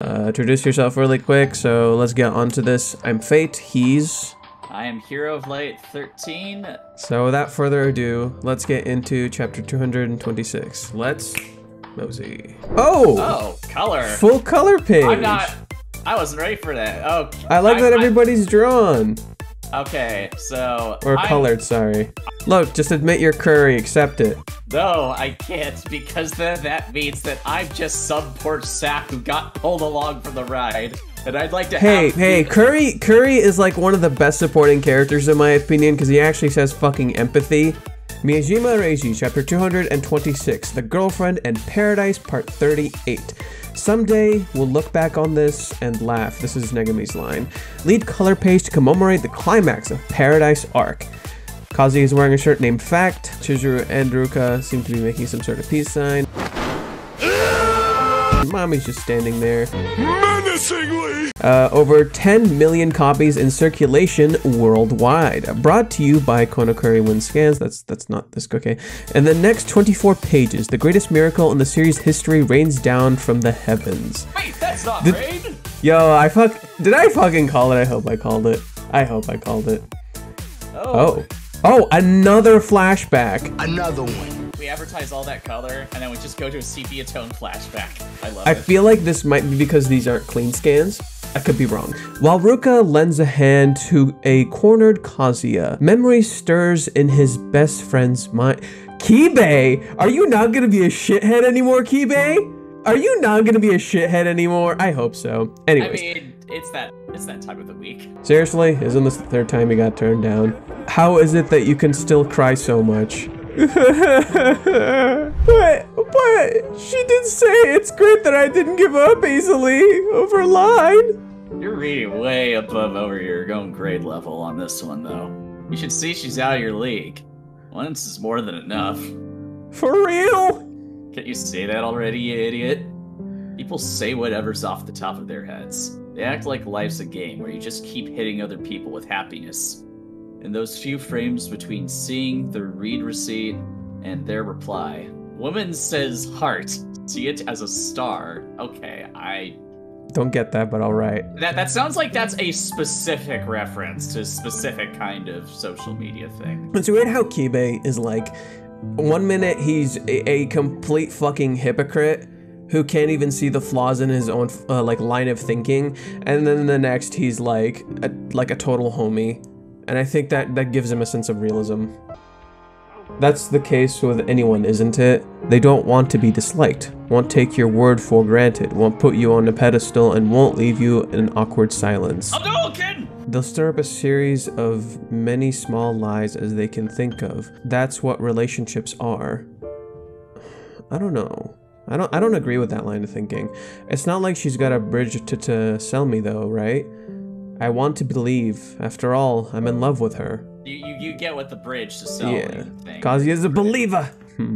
Introduce yourself really quick, so let's get on to this. I'm Fate, I am Hero of Light 13. So without further ado, let's get into chapter 226. Let's mosey. Oh, color. Full color page. I wasn't ready for that. Oh, I like that everybody's drawn. Okay, so Or colored, sorry. Look, just admit you're Curry, accept it. No, I can't, because then that means that I'm just some poor sap who got pulled along for the ride. And I'd like to Hey, Curry is like one of the best supporting characters in my opinion, because he actually says fucking empathy. Miyajima Reiji, chapter 226, The Girlfriend and Paradise, part 38. Someday, we'll look back on this and laugh. This is Negami's line. Lead color page to commemorate the climax of Paradise Arc. Kazi is wearing a shirt named Fact. Chizuru and Ruka seem to be making some sort of peace sign. Mommy's just standing there. Menacingly! Over 10 million copies in circulation worldwide. Brought to you by Konokuri Win Scans. That's not this cookie. And the next 24 pages, the greatest miracle in the series history rains down from the heavens. Wait, that's not rain! Yo, did I fucking call it? I hope I called it. I hope I called it. Oh, another flashback. Another one. We advertise all that color, and then we just go to a sepia tone flashback. I love it. I feel like this might be because these aren't clean scans. I could be wrong. While Ruka lends a hand to a cornered Kazuya, memory stirs in his best friend's mind. Kibe! Are you not gonna be a shithead anymore, Kibe? Are you not gonna be a shithead anymore? I hope so. Anyways. I mean, it's that time of the week. Seriously? Isn't this the third time you got turned down? How is it that you can still cry so much? But she did say it's great that I didn't give up easily over line. You're reading way above over your own grade level on this one, though. You should see she's out of your league. Once is more than enough. For real? Can't you say that already, you idiot? People say whatever's off the top of their heads. They act like life's a game where you just keep hitting other people with happiness. In those few frames between seeing the read receipt and their reply. Woman says heart. See it as a star. Okay, I don't get that, but alright. That sounds like that's a specific reference to a specific kind of social media thing. It's weird how Kibe is like, one minute he's a complete fucking hypocrite who can't even see the flaws in his own like line of thinking, and then the next he's like a total homie. And I think that gives him a sense of realism. That's the case with anyone, isn't it? They don't want to be disliked, won't take your word for granted, won't put you on a pedestal, and won't leave you in awkward silence. They'll stir up a series of many small lies as they can think of. That's what relationships are. I don't know. I don't agree with that line of thinking. It's not like she's got a bridge to sell me though, right? I want to believe. After all, I'm in love with her. You get what the bridge to sell me thing. Kazuya is a believer.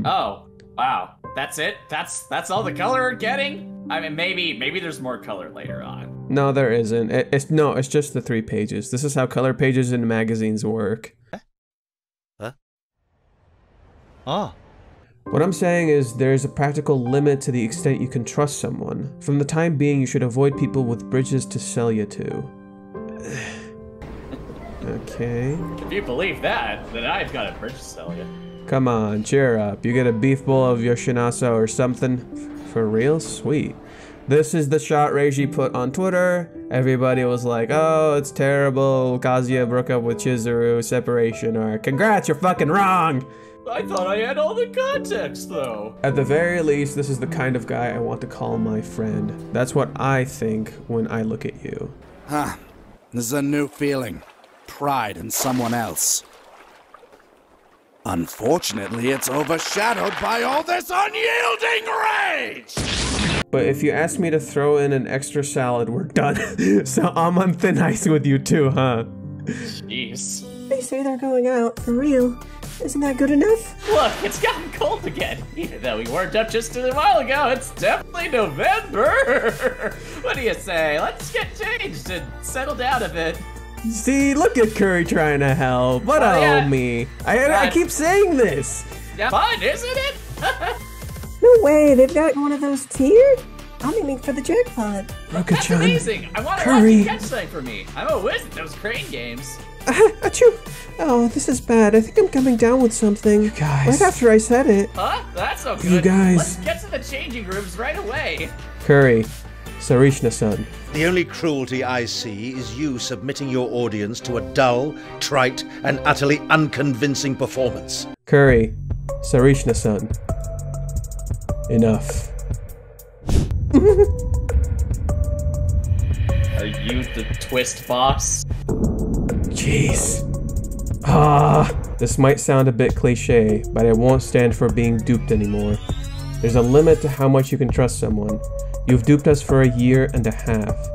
Oh, wow. That's it? That's all the color we're getting? I mean, maybe there's more color later on. No, there isn't. It's just the 3 pages. This is how color pages in magazines work. Huh? Oh. What I'm saying is there's a practical limit to the extent you can trust someone. From the time being, you should avoid people with bridges to sell you to. Okay. If you believe that, then I've got a bridge to sell you. Come on, cheer up. You get a beef bowl of Yoshinaso or something? For real? Sweet. This is the shot Reiji put on Twitter. Everybody was like, oh, it's terrible. Kazuya broke up with Chizuru, separation arc. Congrats, you're fucking wrong! I thought I had all the context, though. At the very least, this is the kind of guy I want to call my friend. That's what I think when I look at you. Huh. This is a new feeling. Pride in someone else. Unfortunately, it's overshadowed by all this unyielding rage! But if you ask me to throw in an extra salad, we're done. So I'm on thin ice with you too, huh? Jeez. They say they're going out, for real. Isn't that good enough? Look, it's gotten cold again. Even though we warmed up just a while ago, it's definitely November. What do you say? Let's get changed and settle down a bit. See, look at Curry trying to help. What a homie. I keep saying this. Yeah, fun, isn't it? No way, they've got one of those tier? I'm aiming for the jackpot. That's Ruka-chan. amazing! I want to watch Curry. you catch something for me. I'm a whiz at those crane games. Achoo! Oh, this is bad. I think I'm coming down with something. guys. Right after I said it. Huh? That's so good. You guys. Let's get to the changing rooms right away. Curry, Sarishna-san. The only cruelty I see is you submitting your audience to a dull, trite, and utterly unconvincing performance. Curry, Sarishna-san. Enough. Are you the twist boss? Jeez. This might sound a bit cliche, but I won't stand for being duped anymore. There's a limit to how much you can trust someone. You've duped us for 1.5 years.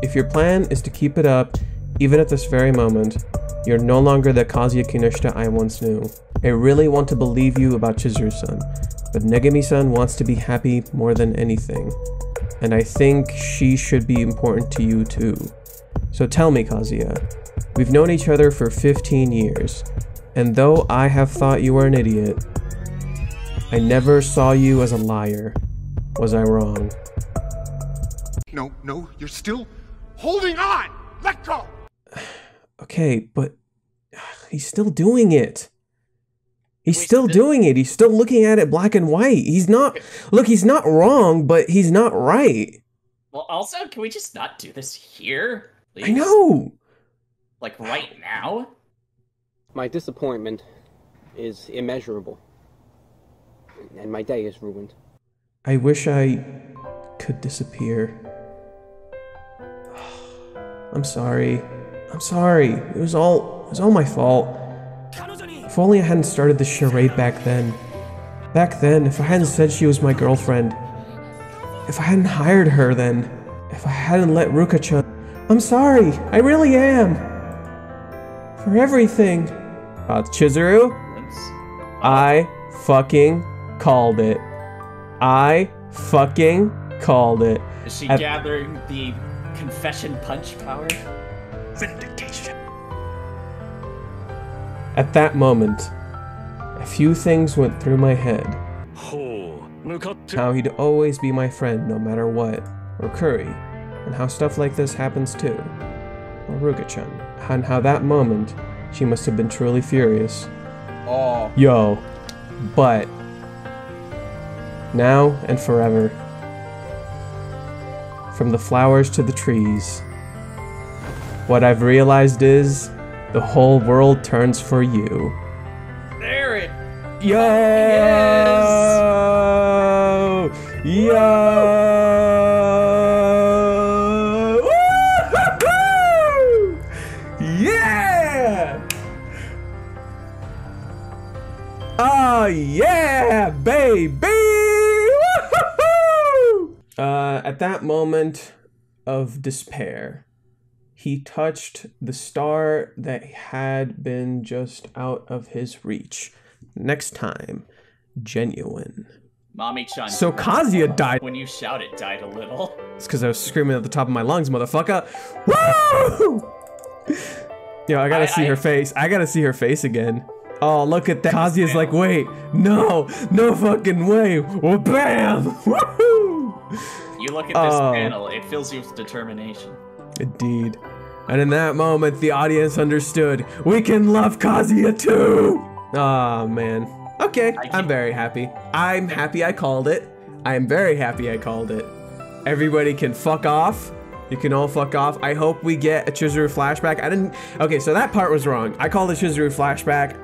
If your plan is to keep it up, even at this very moment, you're no longer the Kazuya Kinoshita I once knew. I really want to believe you about Chizuru-san, but Negami-san wants to be happy more than anything. And I think she should be important to you too. So tell me, Kazuya, we've known each other for 15 years, and though I have thought you were an idiot, I never saw you as a liar. Was I wrong? No, you're still holding on! Let go! Okay, but he's still doing it. He's Wait, still doing it. He's still looking at it black and white. He's not, look, he's not wrong, but he's not right. Well, also, can we just not do this here? Please? I know. Like right now? My disappointment is immeasurable, and my day is ruined. I wish I could disappear. I'm sorry. I'm sorry. It was all my fault. If only I hadn't started this charade back then. Back then, if I hadn't said she was my girlfriend. If I hadn't hired her then. If I hadn't let Ruka-chan. I'm sorry. I really am. For everything. Chizuru, I fucking called it. I fucking called it. Is she At- gathering the confession punch power? Vindication. At that moment, a few things went through my head. How he'd always be my friend no matter what. Or Curry. And how stuff like this happens too. Or Ruka-chan. And how that moment, she must have been truly furious. Oh. Yo. But now and forever. From the flowers to the trees. What I've realized is, the whole world turns for you. There it Yo! Yo! Woo-hoo-hoo! Yeah! Oh yeah, baby! Woo-hoo-hoo! At that moment of despair, he touched the star that had been just out of his reach. Next time, genuine. Mommy-chan. So Kazuya died. When you shout, it died a little. It's because I was screaming at the top of my lungs, motherfucker. Woo! Yo, I gotta see her face. I gotta see her face again. Oh, look at that. Kazuya's like, wait, no fucking way. Well, bam! Woohoo! You look at this panel, it fills you with determination. Indeed. And in that moment, the audience understood. We can love Kazuya too! Oh, man. Okay, I'm very happy. I'm happy I called it. I am very happy I called it. Everybody can fuck off. You can all fuck off. I hope we get a Chizuru flashback. Okay, so that part was wrong. I called it Chizuru flashback.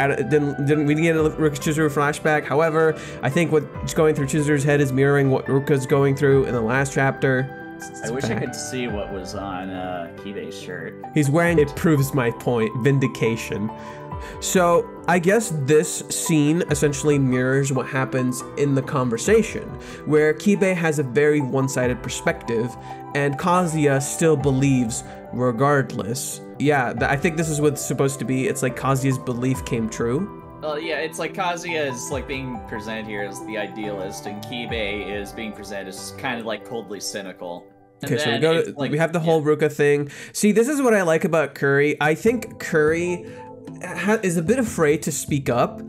We didn't get a Chizuru flashback. However, I think what's going through Chizuru's head is mirroring what Ruka's going through in the last chapter. I wish I could see what was on Kibei's shirt. He's wearing it proves my point. Vindication. So, I guess this scene essentially mirrors what happens in the conversation, where Kibei has a very one-sided perspective, and Kazuya still believes regardless. Yeah, I think this is what's supposed to be. It's like Kazuya's belief came true. Well, yeah, it's like Kazuya is like being presented here as the idealist, and Kibei is being presented as kind of like coldly cynical. Okay, so we have the whole Ruka thing. See, this is what I like about Curry. I think Curry is a bit afraid to speak up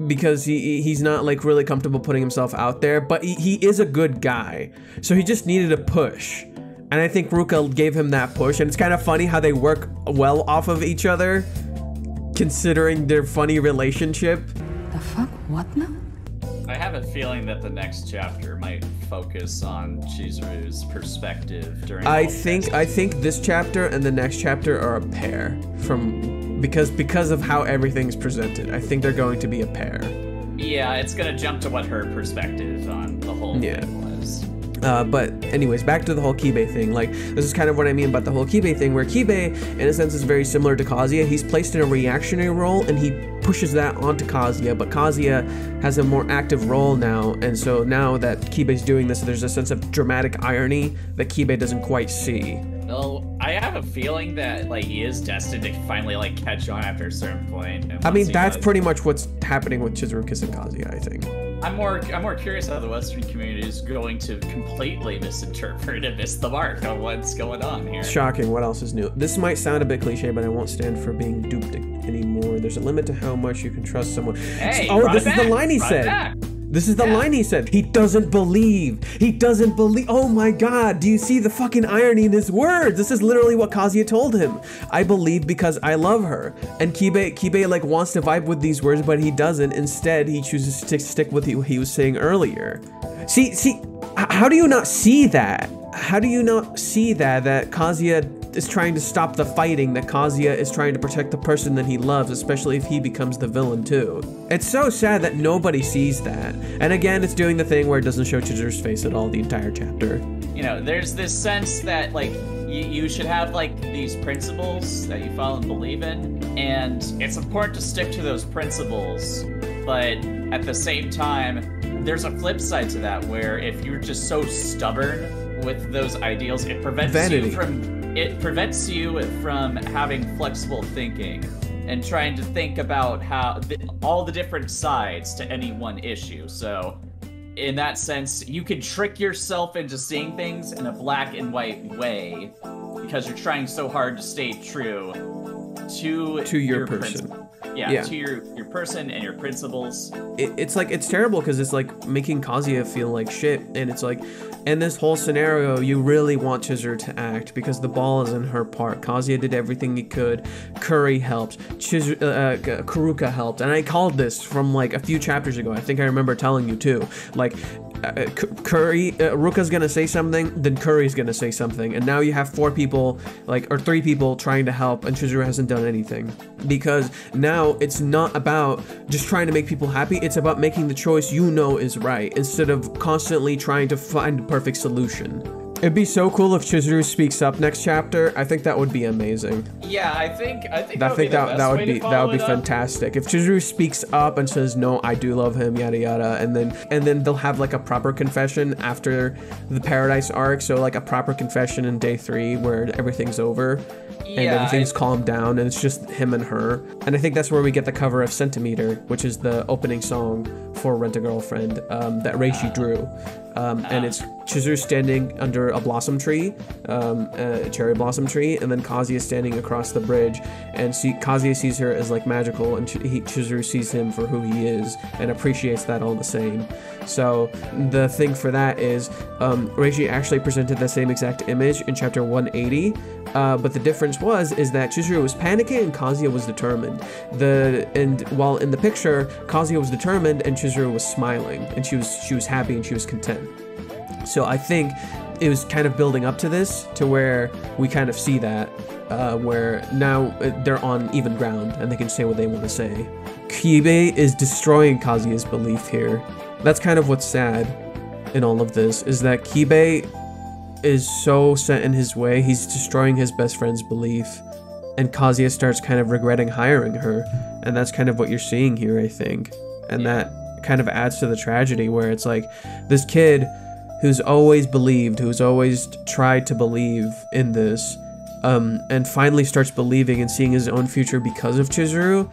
because he's not like really comfortable putting himself out there, but he is a good guy. So he just needed a push. And I think Ruka gave him that push, and it's kind of funny how they work well off of each other, considering their funny relationship. The fuck? What now? I have a feeling that the next chapter might focus on Chizuru's perspective during. I think this chapter and the next chapter are a pair because of how everything's presented. I think they're going to be a pair. Yeah, it's gonna jump to what her perspective on the whole thing was. But anyways, back to the whole Kibe thing. Like, this is kind of what I mean about the whole Kibe thing, where Kibe, in a sense, is very similar to Kazuya. He's placed in a reactionary role, and he pushes that onto Kazuya, but Kazuya has a more active role now, and so now that Kibe's doing this, there's a sense of dramatic irony that Kibe doesn't quite see. Well, I have a feeling that, like, he is destined to finally, like, catch on after a certain point. And I mean, that's pretty much what's happening with Chizuru kissing Kazuya, I think. I'm more curious how the Western community is going to completely misinterpret and miss the mark on what's going on here. Shocking. What else is new? This might sound a bit cliche, but I won't stand for being duped anymore. There's a limit to how much you can trust someone. Hey, this is the line he said. This is the line he said. He doesn't believe. He doesn't believe. Oh my god. Do you see the fucking irony in his words? This is literally what Kazuya told him. I believe because I love her. And Kibe like wants to vibe with these words, but he doesn't. Instead, he chooses to stick with what he was saying earlier. See, how do you not see that? How do you not see that Kazuya is trying to stop the fighting, that Kazuya is trying to protect the person that he loves, especially if he becomes the villain too? It's so sad that nobody sees that. And again, it's doing the thing where it doesn't show Chizuru's face at all the entire chapter. You know, there's this sense that, like, you should have, like, these principles that you follow and believe in, and it's important to stick to those principles, but at the same time, there's a flip side to that, where if you're just so stubborn with those ideals, it prevents you from having flexible thinking and trying to think about how all the different sides to any one issue. So in that sense, you can trick yourself into seeing things in a black and white way because you're trying so hard to stay true to your person. Yeah, to your person and your principles. It's like, it's terrible because it's like making Kazuya feel like shit, and it's like, in this whole scenario, you really want Chizuru to act because the ball is in her part. Kazuya did everything he could. Curry helped. Kuruka helped. And I called this from like a few chapters ago. I think I remember telling you too. Like, Ruka's gonna say something, then Curry's gonna say something, and now you have 4 people, or 3 people trying to help, and Chizuru hasn't done anything. Because now it's not about just trying to make people happy, it's about making the choice you know is right, instead of constantly trying to find a perfect solution. It'd be so cool if Chizuru speaks up next chapter. I think that would be amazing. Yeah, I think that would be fantastic. If Chizuru speaks up and says, "No, I do love him," yada yada, and then they'll have like a proper confession after the Paradise arc. So like a proper confession in day 3 where everything's over. And everything's calmed down, and it's just him and her. And I think that's where we get the cover of Centimeter, which is the opening song for Rent-A-Girlfriend that Reishi drew. And it's Chizuru standing under a blossom tree, a cherry blossom tree, and then Kazuya standing across the bridge. And Kazuya sees her as like magical, and Chizuru sees him for who he is and appreciates that all the same. So the thing for that is Reishi actually presented the same exact image in chapter 180, but the difference is that Chizuru was panicking and Kazuya was determined. While in the picture, Kazuya was determined and Chizuru was smiling, and she was happy and she was content. So I think it was kind of building up to this, to where we kind of see that, where now they're on even ground and they can say what they want to say. Kibe is destroying Kazuya's belief here. That's kind of what's sad in all of this, is that Kibe is so set in his way, he's destroying his best friend's belief, and Kazuya starts kind of regretting hiring her, and that's kind of what you're seeing here, I think. And that kind of adds to the tragedy, where it's like this kid who's always believed, who's always tried to believe in this, and finally starts believing and seeing his own future because of Chizuru,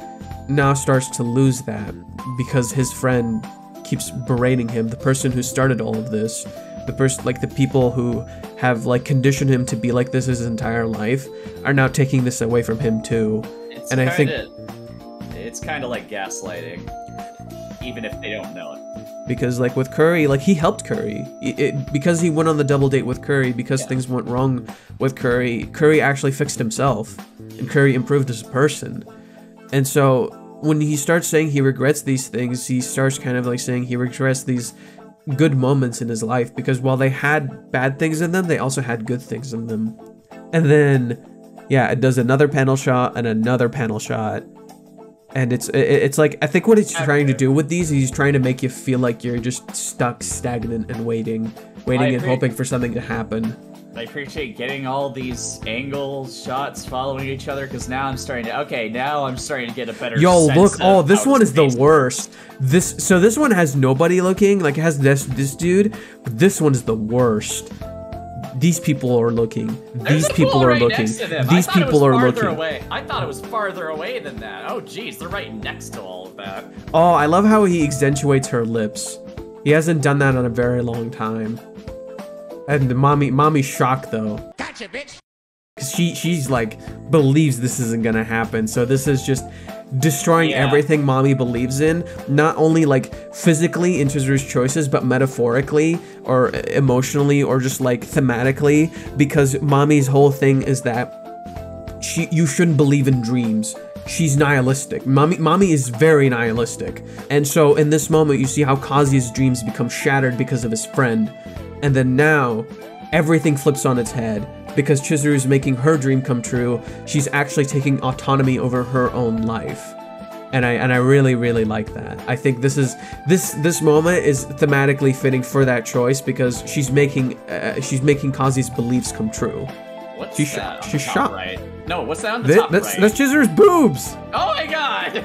now starts to lose that because his friend keeps berating him. The person who started all of this, the people who have like conditioned him to be like this his entire life, are now taking this away from him too. I think it's kind of like gaslighting. even if they don't know it. Because like with Curry, like he helped Curry. Because he went on the double date with Curry, because things went wrong with Curry, Curry actually fixed himself, and Curry improved as a person. And so when he starts saying he regrets these things, he starts kind of like saying he regrets these good moments in his life, because while they had bad things in them, they also had good things in them. And then, yeah, it does another panel shot and another panel shot. And it's like, I think what he's trying to do with these, he's trying to make you feel like you're just stuck, stagnant, and waiting and hoping for something to happen. I appreciate getting all these angles, shots following each other, because now I'm starting to get a better sense look, of this how one is the it's worst. This one has nobody looking, like it has this dude, but this one is the worst. These people are looking. These people are looking. These people are looking. I thought it was farther away than that. Oh, geez, they're right next to all of that. Oh, I love how he accentuates her lips. He hasn't done that in a very long time. And mommy's shocked though. Gotcha, bitch. Cause she's like believes this isn't gonna happen. So this is just destroying everything mommy believes in, not only like physically in Chizuru's choices, but metaphorically or emotionally or just like thematically, because mommy's whole thing is that you shouldn't believe in dreams. She's nihilistic. Mommy is very nihilistic. And so in this moment, you see how Kazuya's dreams become shattered because of his friend. And then now, everything flips on its head. Because Chizuru is making her dream come true, she's actually taking autonomy over her own life. And I really, really like that. I think this moment is thematically fitting for that choice, because she's making Kazuya's beliefs come true. What's she's that on she's the top shot. right? No, what's that on the top right? That's Chizuru's boobs! Oh my god!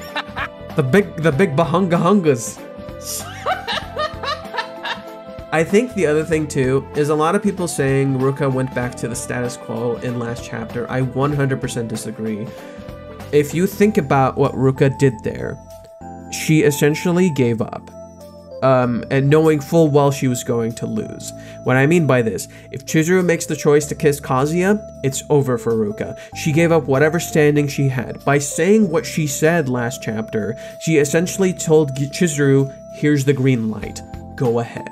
the big bahunga hungas. I think the other thing too is a lot of people saying Ruka went back to the status quo in last chapter. I 100% disagree. If you think about what Ruka did there, she essentially gave up. And knowing full well she was going to lose. What I mean by this, if Chizuru makes the choice to kiss Kazuya, it's over for Ruka. She gave up whatever standing she had. By saying what she said last chapter, she essentially told Chizuru, here's the green light, go ahead.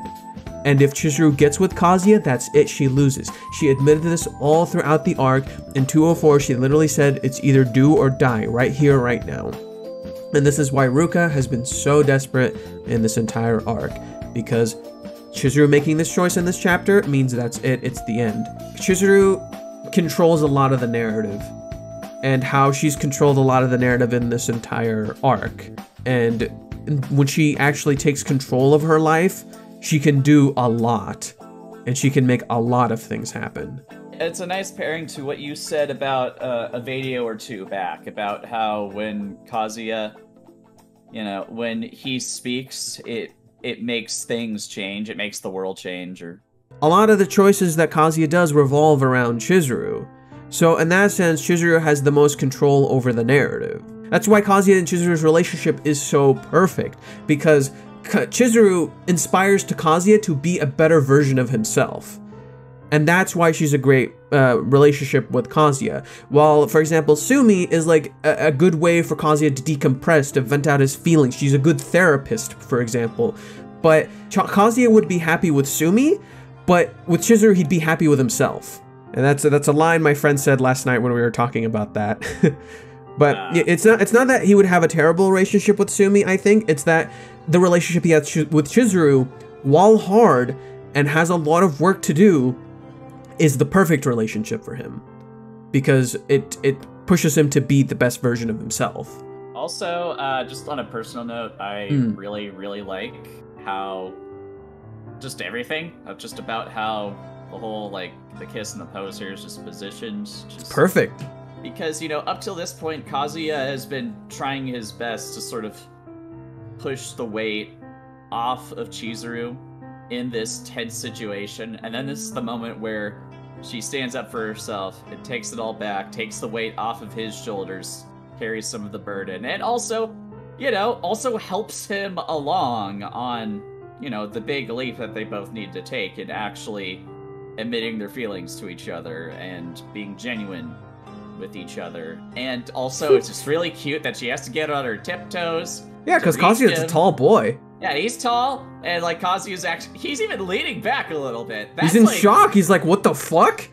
And if Chizuru gets with Kazuya, that's it, she loses. She admitted this all throughout the arc. In 204, she literally said it's either do or die, right here, right now. And this is why Ruka has been so desperate in this entire arc, because Chizuru making this choice in this chapter means that's it, it's the end. Chizuru controls a lot of the narrative, and how she's controlled a lot of the narrative in this entire arc. And when she actually takes control of her life, she can do a lot, and she can make a lot of things happen. It's a nice pairing to what you said about a video or two back, about how when Kazuya, when he speaks, it makes things change, it makes the world change. Or a lot of the choices that Kazuya does revolve around Chizuru. So in that sense, Chizuru has the most control over the narrative. That's why Kazuya and Chizuru's relationship is so perfect, because Chizuru inspires to Kazuya to be a better version of himself. And that's why she's a great relationship with Kazuya. While, for example, Sumi is like a good way for Kazuya to decompress, to vent out his feelings. She's a good therapist, for example. But Kazuya would be happy with Sumi, but with Chizuru, he'd be happy with himself. And that's a line my friend said last night when we were talking about that. But it's not that he would have a terrible relationship with Sumi, I think. It's that the relationship he has with Chizuru, while hard and has a lot of work to do, is the perfect relationship for him. Because it pushes him to be the best version of himself. Also, just on a personal note, I really, really like how just everything, just about how the whole, like, the kiss and the pose here is just positioned. Just perfect. Because, up till this point, Kazuya has been trying his best to sort of push the weight off of Chizuru in this tense situation. And then this is the moment where she stands up for herself and takes it all back, takes the weight off of his shoulders, carries some of the burden, and also, also helps him along on, the big leap that they both need to take in actually admitting their feelings to each other and being genuine with each other. And also, it's just really cute that she has to get on her tiptoes Yeah, because to reach Kazuya's a him. tall boy. Yeah, he's tall, and like Kazuya's actually, he's even leaning back a little bit. That's He's in like, shock. He's like, what the fuck?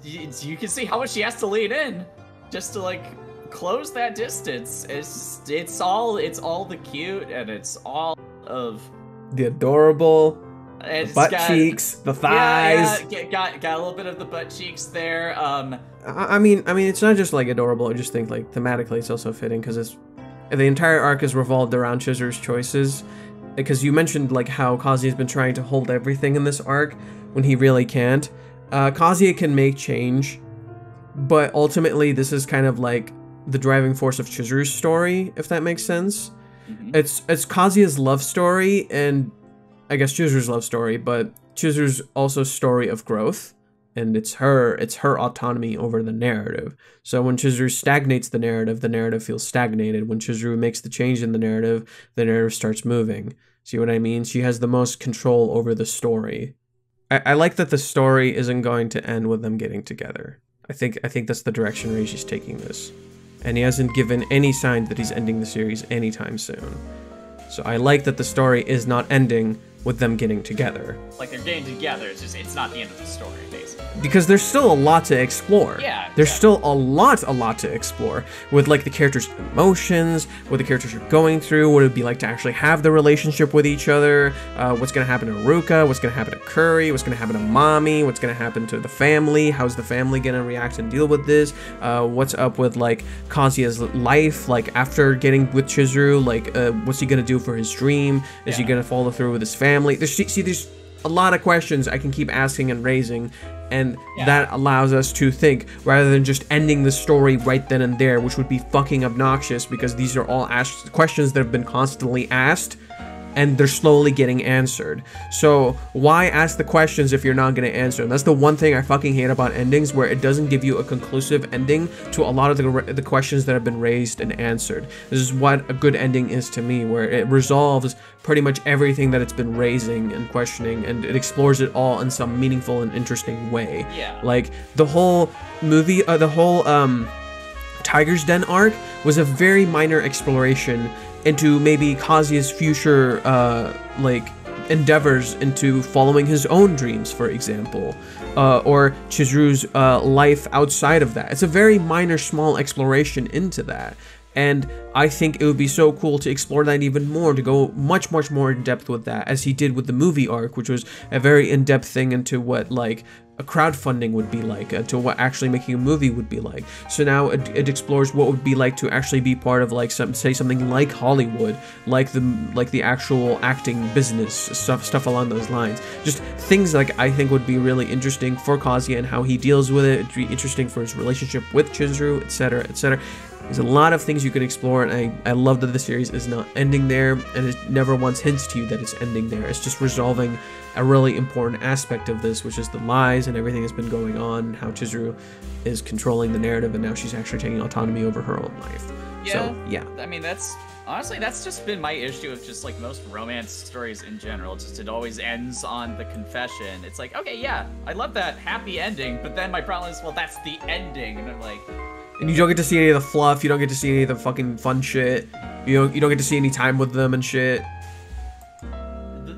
You can see how much he has to lean in just to like close that distance. It's all the cute, and it's all of The adorable, and the butt cheeks, the thighs. Yeah, got a little bit of the butt cheeks there. I mean, it's not just like adorable. I just think like thematically, it's also fitting because the entire arc is revolved around Chizuru's choices. Because you mentioned like how Kazuya's been trying to hold everything in this arc when he really can't. Kazuya can make change, but ultimately this is kind of like the driving force of Chizuru's story, if that makes sense. Mhm. It's Kazuya's love story and I guess Chizuru's love story, but Chizuru's also story of growth, and it's her autonomy over the narrative. So when Chizuru stagnates the narrative feels stagnated. When Chizuru makes the change in the narrative starts moving. See what I mean? She has the most control over the story. I like that the story isn't going to end with them getting together. I think that's the direction Reiji's taking this. And he hasn't given any sign that he's ending the series anytime soon. So I like that the story is not ending with them getting together. like they're getting together. It's not the end of the story, basically. Because there's still a lot to explore. Yeah, There's exactly. still a lot to explore with like the characters' emotions, what the characters are going through, what it would be like to actually have the relationship with each other, what's gonna happen to Ruka, what's gonna happen to Curry, what's gonna happen to Mommy, what's gonna happen to the family, how's the family gonna react and deal with this, what's up with like Kazuya's life, like after getting with Chizuru, like what's he gonna do for his dream? Is he gonna follow through with his family? There's a lot of questions I can keep asking and raising, and that allows us to think rather than just ending the story right then and there, which would be fucking obnoxious because these are all questions that have been constantly asked and they're slowly getting answered. So why ask the questions if you're not going to answer them? That's the one thing I fucking hate about endings, where it doesn't give you a conclusive ending to a lot of the questions that have been raised and answered. This is what a good ending is to me, where it resolves pretty much everything that it's been raising and questioning, and it explores it all in some meaningful and interesting way. Yeah. Like the whole movie, Tiger's Den arc was a very minor exploration into maybe Kazuya's future endeavors into following his own dreams, for example, or Chizuru's life outside of that. It's a very minor, small exploration into that. And I think it would be so cool to explore that even more, to go much more in depth with that, as he did with the movie arc, which was a very in-depth thing into what like a crowdfunding would be like, to what actually making a movie would be like. So now it explores what would be like to actually be part of like something like Hollywood, like the actual acting business, stuff along those lines. Just things like I think would be really interesting for Kazuya and how he deals with it. It'd be interesting for his relationship with Chizuru, etc., etc. There's a lot of things you can explore, and I love that the series is not ending there, and it never once hints to you that it's ending there. It's just resolving a really important aspect of this, which is the lies and everything that's been going on, how Chizuru is controlling the narrative, and now she's actually taking autonomy over her own life. Yeah. So, yeah. I mean, that's just been my issue of just like most romance stories in general. Just it always ends on the confession. It's like, okay, yeah, I love that happy ending, but then my problem is, well, that's the ending, and I'm like. And you don't get to see any of the fluff, you don't get to see any of the fucking fun shit, you don't get to see any time with them and shit.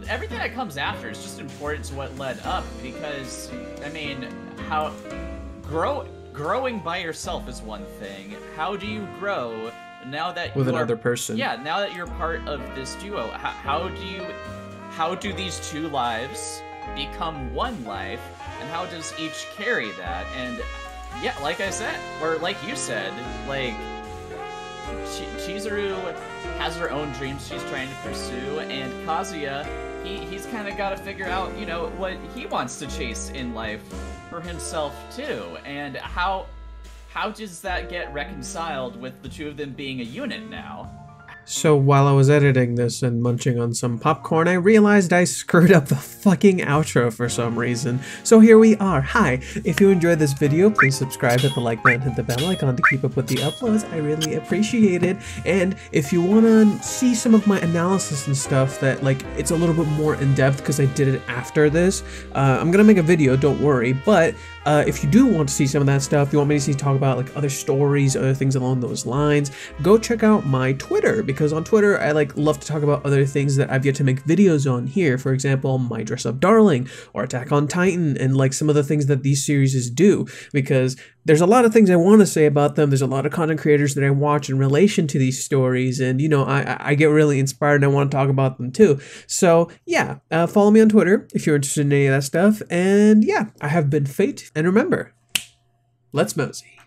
Everything that comes after is just important to what led up, because, I mean, how growing by yourself is one thing. How do you grow now that With you another are, person. Yeah, now that you're part of this duo, how do these two lives become one life, and how does each carry that? And yeah, like I said, or like you said, like Chizuru has her own dreams she's trying to pursue, and Kazuya, he's kind of got to figure out, you know, what he wants to chase in life for himself too, and how does that get reconciled with the two of them being a unit now? So while I was editing this and munching on some popcorn, I realized I screwed up the fucking outro for some reason. So here we are. Hi! If you enjoyed this video, please subscribe, hit the like button, hit the bell icon to keep up with the uploads. I really appreciate it. And if you want to see some of my analysis and stuff that, like, it's a little bit more in-depth because I did it after this, I'm gonna make a video, don't worry, but If you do want to see some of that stuff, you want me to talk about like other stories, other things along those lines, go check out my Twitter, because on Twitter I like love to talk about other things that I've yet to make videos on here. For example, My Dress Up Darling or Attack on Titan, and like some of the things that these series do, because there's a lot of things I want to say about them. There's a lot of content creators that I watch in relation to these stories, and you know, I get really inspired and I want to talk about them too. So yeah, follow me on Twitter if you're interested in any of that stuff. And yeah, I have been Fate, and remember, let's mosey.